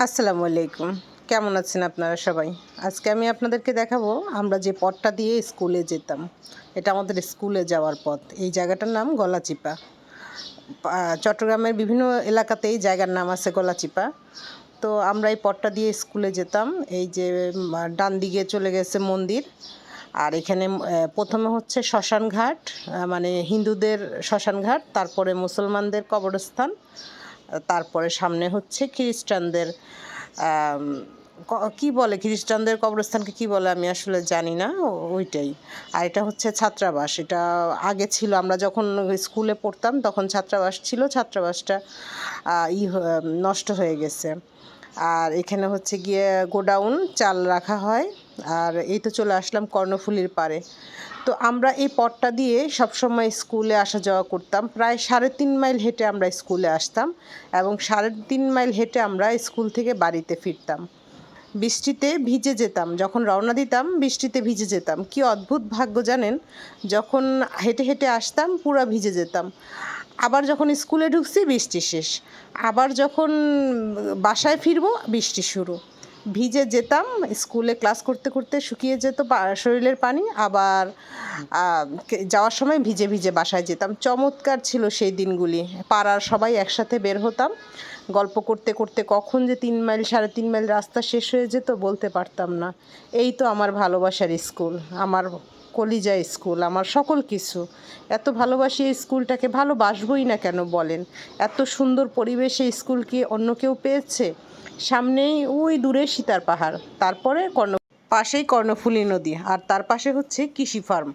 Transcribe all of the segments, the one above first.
আসসালামু আলাইকুম। কেমন আছেন আপনারা সবাই? আজকে আমি আপনাদেরকে দেখাবো আমরা যে পথটা দিয়ে স্কুলে যেতাম। এটা আমাদের স্কুলে যাওয়ার পথ। এই জায়গাটার নাম গলাচিপা। চট্টগ্রামের বিভিন্ন এলাকাতেই জায়গার নাম আছে গলাচিপা। তো আমরা এই পথটা দিয়ে স্কুলে যেতাম। এই যে ডান দিকে চলে গেছে মন্দির। আর এখানে প্রথমে হচ্ছে শ্মশানঘাট, মানে হিন্দুদের শ্মশানঘাট, তারপরে মুসলমানদের কবরস্থান, তারপরে সামনে হচ্ছে খ্রিস্টানদের আম কি বলে, খ্রিস্টানদের কবরস্থানকে কি বলে আমি আসলে জানি না। ওইটাই। আর এটা হচ্ছে ছাত্রাবাস। এটা আগে ছিল, আমরা যখন স্কুলে পড়তাম তখন ছাত্রাবাস ছিল। ছাত্রাবাসটা নষ্ট হয়ে গেছে। আর এখানে হচ্ছে গিয়ে গোডাউন, চাল রাখা হয়। আর এই তো চলে আসলাম কর্ণফুলীর পাড়ে। তো আমরা এই পথটা দিয়ে সবসময় স্কুলে আসা যাওয়া করতাম। প্রায় 3.5 মাইল হেঁটে আমরা স্কুলে আসতাম এবং 3.5 মাইল হেঁটে আমরা স্কুল থেকে বাড়িতে ফিরতাম। বৃষ্টিতে ভিজে যেতাম, যখন রওনা দিতাম বৃষ্টিতে ভিজে যেতাম। কি অদ্ভুত ভাগ্য জানেন, যখন হেঁটে হেঁটে আসতাম পুরা ভিজে যেতাম। আবার যখন স্কুলে ঢুকছি বৃষ্টি শেষ, আবার যখন বাসায় ফিরবো বৃষ্টি শুরু। ভিজে যেতাম, স্কুলে ক্লাস করতে করতে শুকিয়ে যেত শরীরের পানি, আবার যাওয়ার সময় ভিজে ভিজে বাসায় যেতাম। চমৎকার ছিল সেই দিনগুলি। পাড়ার সবাই একসাথে বের হতাম, গল্প করতে করতে কখন যে 3 মাইল 3.5 মাইল রাস্তা শেষ হয়ে যেত বলতে পারতাম না। এই তো আমার ভালোবাসার স্কুল, আমার কলিজা স্কুল, আমার সকল কিছু। এত ভালোবাসি এই স্কুলটাকে, ভালোবাসবই না কেন বলেন? এত সুন্দর পরিবেশে স্কুল কি অন্য কেউ পেয়েছে? সামনেই ওই দূরে সীতার পাহাড়, তারপরে পাশেই কর্ণফুলী নদী, আর তার পাশে হচ্ছে কৃষি ফার্ম।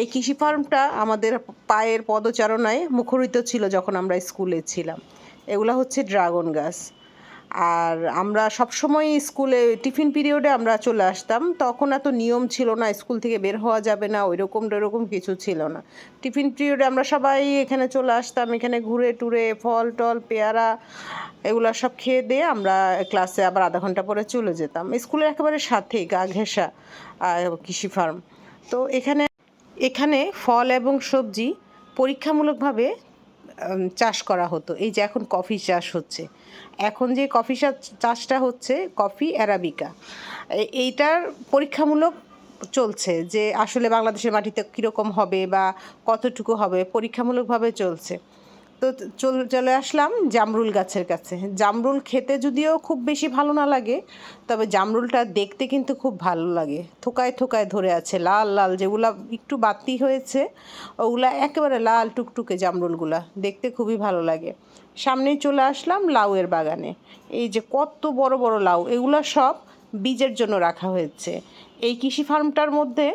এই কৃষি ফার্মটা আমাদের পায়ের পদচারণায় মুখরিত ছিল যখন আমরা স্কুলে ছিলাম। এগুলো হচ্ছে ড্রাগন গাছ। আর আমরা সবসময় স্কুলে টিফিন পিরিয়ডে আমরা চলে আসতাম। তখন এত নিয়ম ছিল না, স্কুল থেকে বের হওয়া যাবে না, ওইরকম কিছু ছিল না। টিফিন পিরিয়ডে আমরা সবাই এখানে চলে আসতাম, এখানে ঘুরে টুরে ফল টল পেয়ারা এগুলো সব খেয়ে দিয়ে আমরা ক্লাসে আবার আধা ঘন্টা পরে চলে যেতাম। স্কুলের একেবারে সাথেই গা ঘেঁষা কৃষি ফার্ম। তো এখানে এখানে ফল এবং সবজি পরীক্ষামূলকভাবে চাষ করা হতো। এই যে এখন কফি চাষ হচ্ছে, এখন যে কফি চাষটা হচ্ছে কফি অ্যারাবিকা, এইটার পরীক্ষামূলক চলছে যে আসলে বাংলাদেশের মাটিতে কীরকম হবে বা কতটুকু হবে, পরীক্ষামূলকভাবে চলছে। তো চলে আসলাম জামরুল গাছের কাছে। জামরুল খেতে যদিও খুব বেশি ভালো না লাগে, তবে জামরুলটা দেখতে কিন্তু খুব ভালো লাগে। থোকায় থোকায় ধরে আছে লাল লাল, যেগুলা একটু বাতি হয়েছে ওগুলা একেবারে লাল টুকটুকে জামরুলগুলা, দেখতে খুবই ভালো লাগে। সামনেই চলে আসলাম লাউয়ের বাগানে। এই যে কত বড় বড় লাউ, এগুলো সব বীজের জন্য রাখা হয়েছে। এই কৃষি ফার্মটার মধ্যে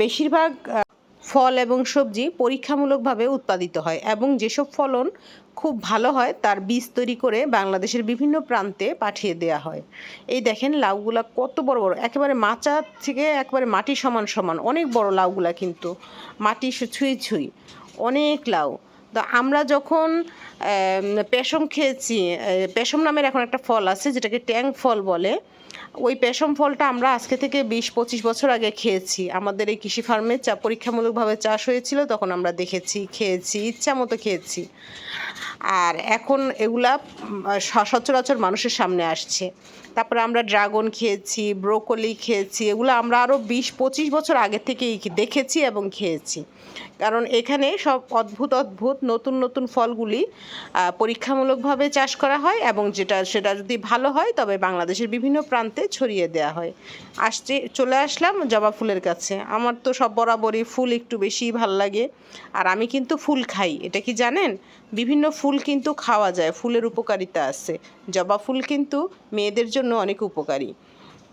বেশিরভাগ ফল এবং সবজি পরীক্ষামূলকভাবে উৎপাদিত হয় এবং যেসব ফলন খুব ভালো হয় তার বীজ তৈরি করে বাংলাদেশের বিভিন্ন প্রান্তে পাঠিয়ে দেওয়া হয়। এই দেখেন লাউগুলা কত বড় বড়, একেবারে মাচা থেকে একেবারে মাটি সমান সমান, অনেক বড় লাউগুলা, কিন্তু মাটি ছুঁই ছুঁই অনেক লাউ। তো আমরা যখন পেশম খেয়েছি, পেশম নামের এখন একটা ফল আছে যেটাকে ট্যাং ফল বলে, ওই পেশম ফলটা আমরা আজকে থেকে 20-25 বছর আগে খেয়েছি। আমাদের এই কৃষি ফার্মে পরীক্ষামূলকভাবে চাষ হয়েছিল, তখন আমরা দেখেছি, খেয়েছি, ইচ্ছা মতো খেয়েছি। আর এখন এগুলা সচরাচর মানুষের সামনে আসছে। তারপরে আমরা ড্রাগন খেয়েছি, ব্রোকলি খেয়েছি, এগুলো আমরা আরও 20-25 বছর আগে থেকেই দেখেছি এবং খেয়েছি। কারণ এখানে সব অদ্ভুত অদ্ভুত নতুন নতুন ফলগুলি পরীক্ষামূলকভাবে চাষ করা হয় এবং সেটা যদি ভালো হয় তবে বাংলাদেশের বিভিন্ন প্রান্তে ছড়িয়ে দেওয়া হয়। চলে আসলাম জবা ফুলের কাছে। আমার তো সব বরাবরই ফুল একটু বেশিই ভালো লাগে, আর আমি কিন্তু ফুল খাই। এটা কি জানেন, বিভিন্ন ফুল কিন্তু খাওয়া যায়, ফুলের উপকারিতা আছে। জবা ফুল কিন্তু মেয়েদের জন্য অনেক উপকারী।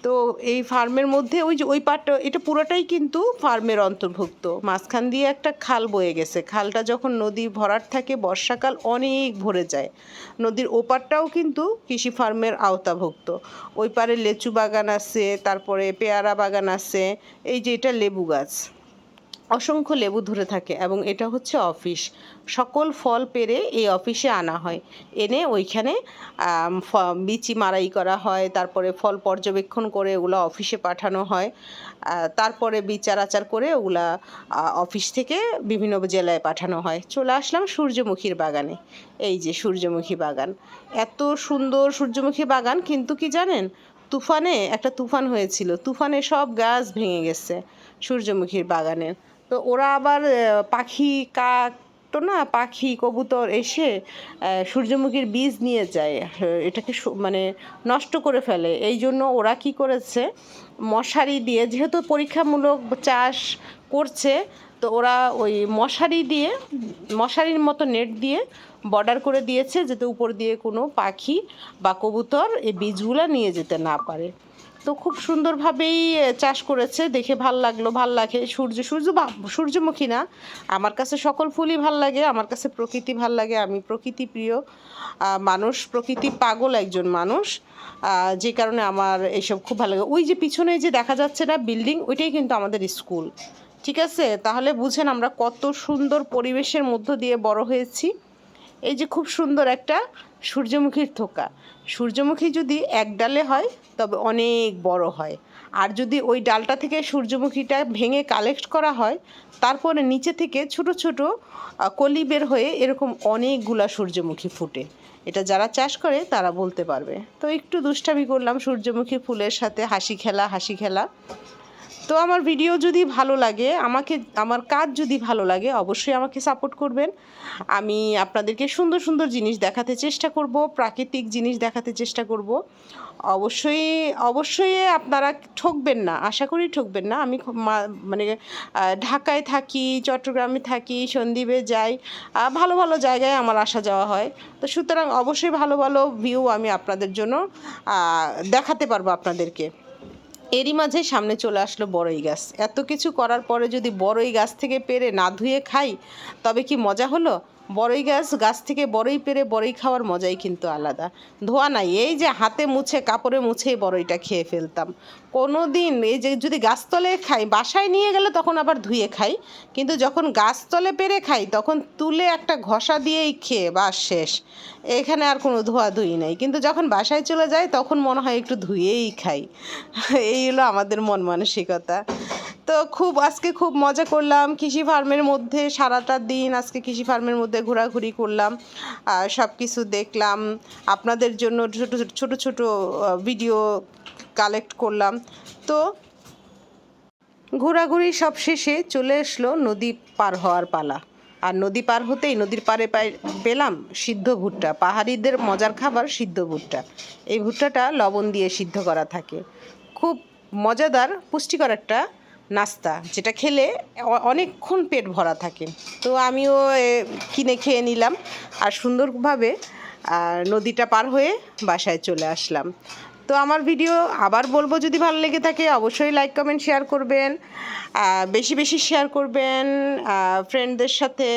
তো এই ফার্মের মধ্যে ওই পাটটা, এটা পুরোটাই কিন্তু ফার্মের অন্তর্ভুক্ত। মাঝখান দিয়ে একটা খাল বয়ে গেছে, খালটা যখন নদী ভরাট থাকে বর্ষাকাল অনেক ভরে যায়। নদীর ওপারটাও কিন্তু কৃষি ফার্মের আওতাভুক্ত। ওই পারে লেচু বাগান আছে, তারপরে পেয়ারা বাগান আছে। এই যে এটা লেবু গাছ, অসংখ্য লেবু ধরে থাকে এবং এটা হচ্ছে অফিস। সকল ফল পেড়ে এই অফিসে আনা হয়, এনে ওইখানে বিচি মারাই করা হয়, তারপরে ফল পর্যবেক্ষণ করে ওগুলো অফিসে পাঠানো হয়, তারপরে বিচার আচার করে ওগুলা অফিস থেকে বিভিন্ন জেলায় পাঠানো হয়। চলে আসলাম সূর্যমুখীর বাগানে। এই যে সূর্যমুখী বাগান, এত সুন্দর সূর্যমুখী বাগান, কিন্তু কি জানেন, একটা তুফান হয়েছিল, তুফানে সব গাছ ভেঙে গেছে সূর্যমুখীর বাগানের। তো ওরা আবার পাখি, কাক তো না, পাখি কবুতর এসে সূর্যমুখীর বীজ নিয়ে যায়, এটাকে মানে নষ্ট করে ফেলে। এই জন্য ওরা কি করেছে, মশারি দিয়ে, যেহেতু পরীক্ষামূলক চাষ করছে, তো ওরা ওই মশারির মতো নেট দিয়ে বর্ডার করে দিয়েছে, যাতে উপর দিয়ে কোনো পাখি বা কবুতর এই বীজগুলো নিয়ে যেতে না পারে। তো খুব সুন্দরভাবেই চাষ করেছে, দেখে ভাল লাগে। সূর্যমুখী না, আমার কাছে সকল ফুলই ভাল লাগে, আমার কাছে প্রকৃতি ভাল লাগে। আমি প্রকৃতি প্রিয় মানুষ, প্রকৃতি পাগল একজন মানুষ, যে কারণে আমার এইসব খুব ভালো লাগে। ওই যে পিছনে যে দেখা যাচ্ছে না বিল্ডিং, ওইটাই কিন্তু আমাদের স্কুল। ঠিক আছে, তাহলে বুঝেন আমরা কত সুন্দর পরিবেশের মধ্য দিয়ে বড় হয়েছি। এই যে খুব সুন্দর একটা সূর্যমুখীর থোকা, সূর্যমুখী যদি এক ডালে হয় তবে অনেক বড় হয়, আর যদি ওই ডালটা থেকে সূর্যমুখীটা ভেঙে কালেক্ট করা হয়, তারপরে নিচে থেকে ছোট ছোট কলি বের হয়ে এরকম অনেকগুলা সূর্যমুখী ফুটে। এটা যারা চাষ করে তারা বলতে পারবে। তো একটু দুষ্টামি করলাম সূর্যমুখী ফুলের সাথে, হাসি খেলা। তো আমার ভিডিও যদি ভালো লাগে, আমার কাজ যদি ভালো লাগে, অবশ্যই আমাকে সাপোর্ট করবেন। আমি আপনাদেরকে সুন্দর সুন্দর জিনিস দেখাতে চেষ্টা করব, প্রাকৃতিক জিনিস দেখাতে চেষ্টা করব। অবশ্যই আপনারা ঠকবেন না, আশা করি ঠকবেন না। আমি মানে ঢাকায় থাকি, চট্টগ্রামে থাকি, সন্দ্বীপে যাই, ভালো ভালো জায়গায় আমার আসা যাওয়া হয়। তো সুতরাং অবশ্যই ভালো ভালো ভিউ আমি আপনাদের জন্য দেখাতে পারবো আপনাদেরকে। এরই মাঝে সামনে চলে আসলো বড়ই গাছ। এত কিছু করার পরে যদি বড়ই গাছ থেকে পেড়ে না ধুয়ে খাই, তবে কি মজা হলো? গাছ থেকে বড়ই পেড়ে বড়ই খাওয়ার মজাই কিন্তু আলাদা। ধোয়া নাই, এই যে হাতে মুছে, কাপড়ে মুছেই বড়ইটা খেয়ে ফেলতাম। কোনো দিন এই যে যদি গাছতলে খাই, বাসায় নিয়ে গেলে তখন আবার ধুয়ে খাই, কিন্তু যখন গাছতলে পেড়ে খাই তখন তুলে একটা ঘষা দিয়েই খেয়ে বাস শেষ। এখানে আর কোনো ধোয়াধুয়ি নেই, কিন্তু যখন বাসায় চলে যাই তখন মনে হয় একটু ধুয়েই খাই। এই হলো আমাদের মন মানসিকতা। তো আজকে খুব মজা করলাম কৃষি ফার্মের মধ্যে, সারাটা দিন আজকে কৃষি ফার্মের মধ্যে ঘোরাঘুরি করলাম, সব কিছু দেখলাম, আপনাদের জন্য ছোট ভিডিও কালেক্ট করলাম। তো ঘোরাঘুরি সব শেষে চলে আসলো নদী পার হওয়ার পালা। আর নদী পার হতেই নদীর পাড়ে পেলাম সিদ্ধ ভুট্টা, পাহাড়িদের মজার খাবার সিদ্ধ ভুট্টা। এই ভুট্টাটা লবণ দিয়ে সিদ্ধ করা থাকে, খুব মজাদার পুষ্টিকর একটা নাস্তা, যেটা খেলে অনেকক্ষণ পেট ভরা থাকে। তো আমিও কিনে খেয়ে নিলাম, আর সুন্দরভাবে নদীটা পার হয়ে বাসায় চলে আসলাম। তো আমার ভিডিও আবার বলবো, যদি ভালো লেগে থাকে অবশ্যই লাইক কমেন্ট শেয়ার করবেন, বেশি বেশি শেয়ার করবেন ফ্রেন্ডদের সাথে।